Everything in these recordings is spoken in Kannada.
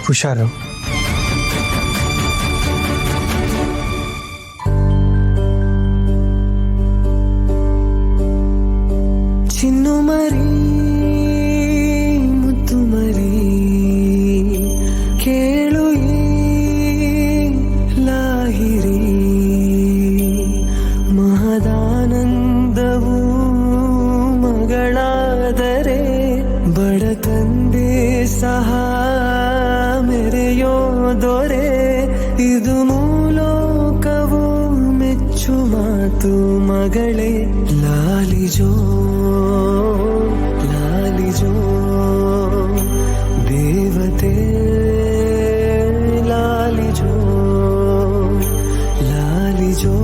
ಹುಷಾರು. ಚಿನ್ನು ಮರಿ ಮುದ್ದು ಮರಿ ಕೇಳು ಲಾಹಿರಿ ಮಹದಾನಂದವು ಮಗಳಾದರೆ ಬಡ ತಂದೆ ಸಹ ಮೆರೆಯೋ ದೊರೆ ಇದು ಮೂಲೋಕವು ಮೆಚ್ಚು ಮಾತು ಮಗಳೇ ಲಾಲಿಜೋ ಲಾಲಿಜೋ ದೇವತೆ ಲಾಲಿಜೋ ಲಾಲಿಜೋ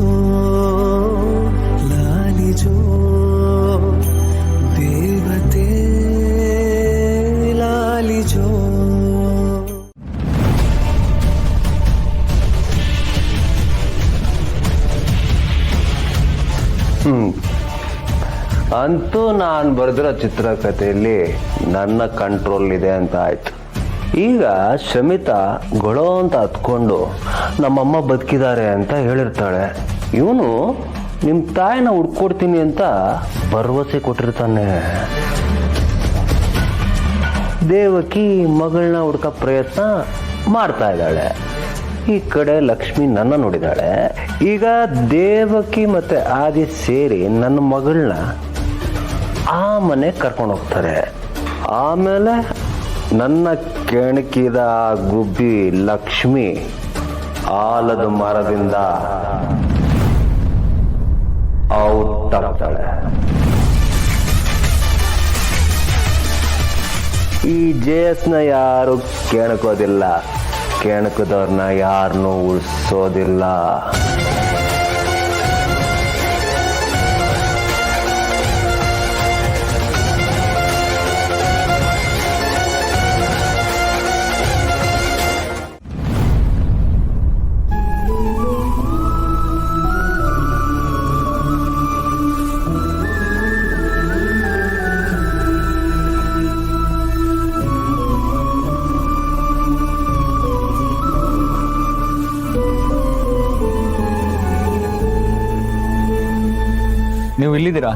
ಲಾಲಿಜೋ ದೇವತೆ ಲಾಲಿಜೋ. ಅಂತೂ ನಾನು ಬರೆದಿರೋ ಚಿತ್ರಕಥೆಯಲ್ಲಿ ನನ್ನ ಕಂಟ್ರೋಲ್ ಇದೆ ಅಂತ ಆಯ್ತು. ಈಗ ಶಮಿತಾ ಗೊಳೋ ಅಂತ ಹತ್ಕೊಂಡು ನಮ್ಮಮ್ಮ ಬದುಕಿದ್ದಾರೆ ಅಂತ ಹೇಳಿರ್ತಾಳೆ. ಇವನು ನಿಮ್ಮ ತಾಯಿನ ಹುಡ್ಕೊಡ್ತೀನಿ ಅಂತ ಭರವಸೆ ಕೊಟ್ಟಿರ್ತಾನೆ. ದೇವಕಿ ಮಗಳನ್ನ ಹುಡ್ಕೋ ಪ್ರಯತ್ನ ಮಾಡ್ತಾ ಇದ್ದಾಳೆ. ಈ ಕಡೆ ಲಕ್ಷ್ಮಿ ನನ್ನ ನೋಡಿದಾಳೆ. ಈಗ ದೇವಕಿ ಮತ್ತೆ ಆದಿ ಸೇರಿ ನನ್ನ ಮಗಳನ್ನ ಆ ಮನೆ ಕರ್ಕೊಂಡು ಹೋಗ್ತಾರೆ. ಆಮೇಲೆ ನನ್ನ ಕೆಣಕಿದ ಗುಬ್ಬಿ ಲಕ್ಷ್ಮಿ ಆಲದ ಮರದಿಂದ ಔಟ್ ಆಗ್ತಾಳೆ. ಈ ಜೇಸ್ನ ಯಾರು ಕೆಣಕೋದಿಲ್ಲ, ಕೆಣಕದವ್ರನ್ನ ಯಾರನ್ನೂ ಉಳಿಸೋದಿಲ್ಲ. ನೀವು ಇಲ್ಲಿದ್ದೀರಾ?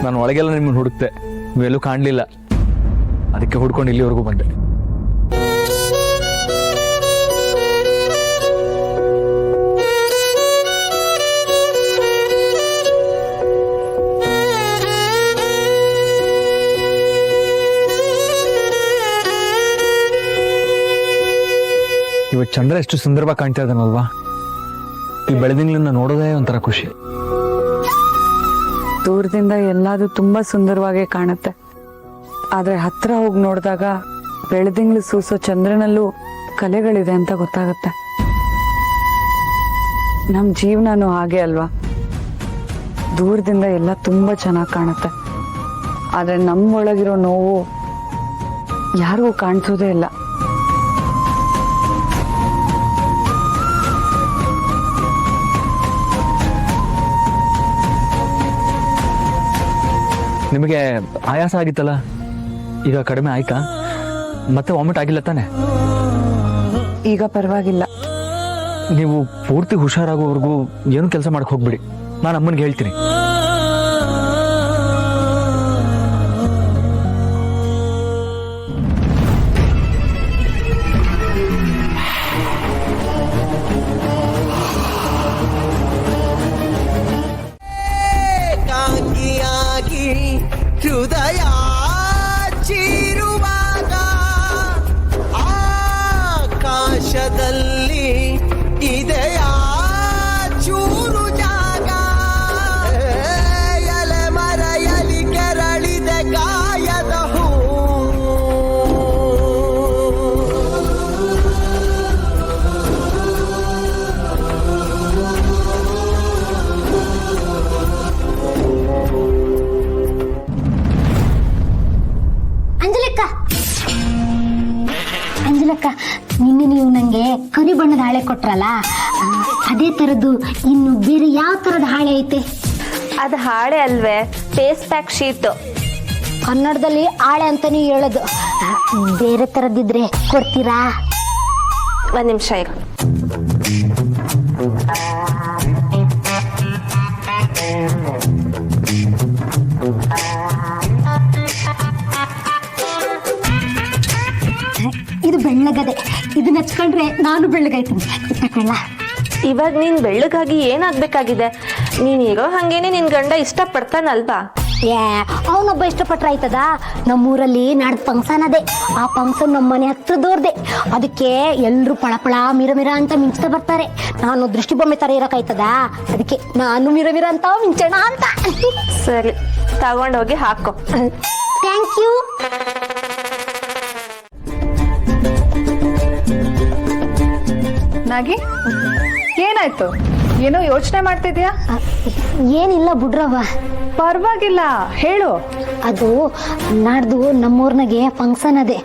ನಾನು ಒಳಗೆಲ್ಲ ನಿಮ್ಮನ್ನು ಹುಡುಕ್ತೆ, ನೀವೆಲ್ಲೂ ಕಾಣಲಿಲ್ಲ. ಅದಕ್ಕೆ ಹುಡ್ಕೊಂಡು ಇಲ್ಲಿವರೆಗೂ ಬಂದೆ. ಇವತ್ತು ಚಂದ್ರ ಎಷ್ಟು ಸುಂದರವಾಗಿ ಕಾಣ್ತಾ ಇದ್ದಾನಲ್ವಾ? ಈ ಬೆಳೆದಿಂಗ್ಳನ್ನ ನೋಡೋದೇ ಒಂಥರ ಖುಷಿ. ದೂರದಿಂದ ಎಲ್ಲಾದ್ರೂ ತುಂಬಾ ಸುಂದರವಾಗಿ ಕಾಣುತ್ತೆ, ಆದ್ರೆ ಹತ್ರ ಹೋಗಿ ನೋಡಿದಾಗ ಬೆಳದಿಂಗ್ಳು ಸೂಸೋ ಚಂದ್ರನಲ್ಲೂ ಕಲೆಗಳಿದೆ ಅಂತ ಗೊತ್ತಾಗತ್ತೆ. ನಮ್ ಜೀವನನೂ ಹಾಗೆ ಅಲ್ವಾ? ದೂರದಿಂದ ಎಲ್ಲ ತುಂಬಾ ಚೆನ್ನಾಗಿ ಕಾಣುತ್ತೆ, ಆದ್ರೆ ನಮ್ಮೊಳಗಿರೋ ನೋವು ಯಾರಿಗೂ ಕಾಣಿಸೋದೇ ಇಲ್ಲ. ನಿಮಗೆ ಆಯಾಸ ಆಗಿತ್ತಲ್ಲ, ಈಗ ಕಡಿಮೆ ಆಯ್ತಾ? ಮತ್ತೆ ವಾಮಿಟ್ ಆಗಿಲ್ಲ ತಾನೆ? ಈಗ ಪರವಾಗಿಲ್ಲ. ನೀವು ಪೂರ್ತಿ ಹುಷಾರಾಗೋವರೆಗೂ ಏನು ಕೆಲಸ ಮಾಡಕ್ ಹೋಗ್ಬಿಡಿ, ನಾನು ಅಮ್ಮನಿಗೆ ಹೇಳ್ತೀನಿ. ಹೃದಯ ಚೀರುವಾಗ ಆಕಾಶದಲ್ಲಿ ಇದೆಯಾ ಚೂರು ಜಾಗ, ಎಲೆ ಮರೆಯಲಿ ಕೆರಳಿದೆ ಗಾಯದ ಹೂ. ಅಂಜಲಕ್ಕ, ನಿನ್ನೆ ನೀವು ನಂಗೆ ಕರಿ ಬಣ್ಣದ ಹಾಳೆ ಕೊಟ್ರಲ್ಲ, ಅದೇ ತರದ್ದು ಇನ್ನು ಬೇರೆ ಯಾವ ತರದ ಹಾಳೆ ಐತೆ? ಅದು ಹಾಳೆ ಅಲ್ವೇ, ಫೇಸ್ ಪ್ಯಾಕ್ ಶೀಟ್. ಕನ್ನಡದಲ್ಲಿ ಆಳೆ ಅಂತಾನೆ ಹೇಳೋದು. ಬೇರೆ ತರದಿದ್ರೆ ಕೊಡ್ತೀರಾ? ಒಂದ್ ನಿಮಿಷ ಈಗ. ಇದು ಬೆಳ್ಳಗದೆ, ಇದನ್ನ ಹಚ್ಕೊಂಡ್ರೆ ನಾನು ಬೆಳ್ಳಗಾಯ್ತೀನಿ. ಇಟ್ಕೊಳ್ಳ. ಇವಾಗ ನೀನ್ ಬೆಳ್ಳಗಾಗಿ ಏನಾಗ್ಬೇಕಾಗಿದೆ? ನೀನ್ ಇರೋ ಹಂಗೇನೆ ನಿನ್ ಗಂಡ ಇಷ್ಟ ಪಡ್ತಾನಲ್ವಾ? ಅವನೊಬ್ಬ ಇಷ್ಟಪಟ್ರೆ ಆಯ್ತದ? ನಮ್ಮೂರಲ್ಲಿ ನಾಡ್ದು ಫಂಕ್ಷನ್ ಅದೇ. ಆ ಫಂಕ್ಷನ್ ನಮ್ಮ ಮನೆ ಹತ್ರದವ್ರದೆ. ಅದಕ್ಕೆ ಎಲ್ರು ಪಳಪಳ ಮಿರ ಅಂತ ಮಿಂಚ್ತಾ ಬರ್ತಾರೆ. ನಾನು ದೃಷ್ಟಿ ಬೊಮ್ಮೆ ತರ ಇರಕಾಯ್ತದ? ಅದಕ್ಕೆ ನಾನು ಮಿರ ಅಂತ ಮಿಂಚೋಣ ಅಂತ. ಸರಿ, ತಗೊಂಡೋಗಿ ಹಾಕೋ. Thank you. ನಾಗಿ, ಏನಾಯ್ತು? ಏನೋ ಯೋಚನೆ ಮಾಡ್ತಿದ್ಯಾ? ಏನಿಲ್ಲ ಬಿಡ್ರವ್ವ. ಪರವಾಗಿಲ್ಲ, ಹೇಳು. ಅದು ನಾಡ್ದು ನಮ್ಮೂರ್ನಾಗೆ ಫಂಕ್ಷನ್ ಅದೇ,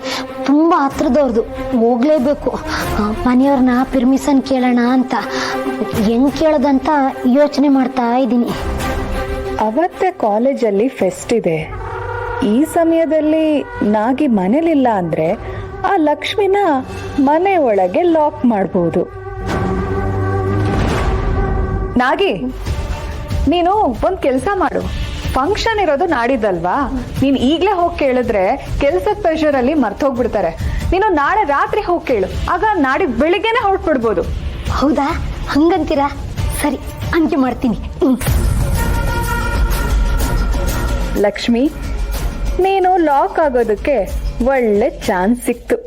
ತುಂಬಾ ಹತ್ರದವ್ರದು, ಹೋಗ್ಲೇಬೇಕು. ಮನೆಯವ್ರನ್ನ ಪರ್ಮಿಷನ್ ಕೇಳೋಣ ಅಂತ. ಹೆಂಗ್ ಕೇಳೋದಂತ ಯೋಚನೆ ಮಾಡ್ತಾ ಇದ್ದೀನಿ. ಅವತ್ತೇ ಕಾಲೇಜಲ್ಲಿ ಫೆಸ್ಟ್ ಇದೆ. ಈ ಸಮಯದಲ್ಲಿ ನಾಗಿ ಮನೇಲಿಲ್ಲ ಅಂದ್ರೆ ಆ ಲಕ್ಷ್ಮಿನ ಮನೆ ಒಳಗೆ ಲಾಕ್ ಮಾಡಬಹುದು. ನಾಗಿ, ನೀನು ಒಂದ್ ಕೆಲ್ಸ ಮಾಡು. ಫಂಕ್ಷನ್ ಇರೋದು ನಾಡಿದ್ದಲ್ವಾ? ನೀನ್ ಈಗ್ಲೇ ಹೋಗಿ ಕೇಳಿದ್ರೆ ಕೆಲ್ಸದ ಪ್ರೆಷರ್ ಅಲ್ಲಿ ಮರ್ತೋಗ್ಬಿಡ್ತಾರೆ. ನೀನು ನಾಳೆ ರಾತ್ರಿ ಹೋಗಿ ಕೇಳು, ಆಗ ನಾಡಿ ಬೆಳಿಗ್ಗೆನೆ ಹೊರಟ್ಬಿಡ್ಬೋದು. ಹೌದಾ? ಹಂಗಂತೀರಾ? ಸರಿ, ಹಂಗೆ ಮಾಡ್ತೀನಿ. ಲಕ್ಷ್ಮಿ, ನೀನು ಲಾಕ್ ಆಗೋದಕ್ಕೆ ಒಳ್ಳೆ ಚಾನ್ಸ್ ಸಿಕ್ತು.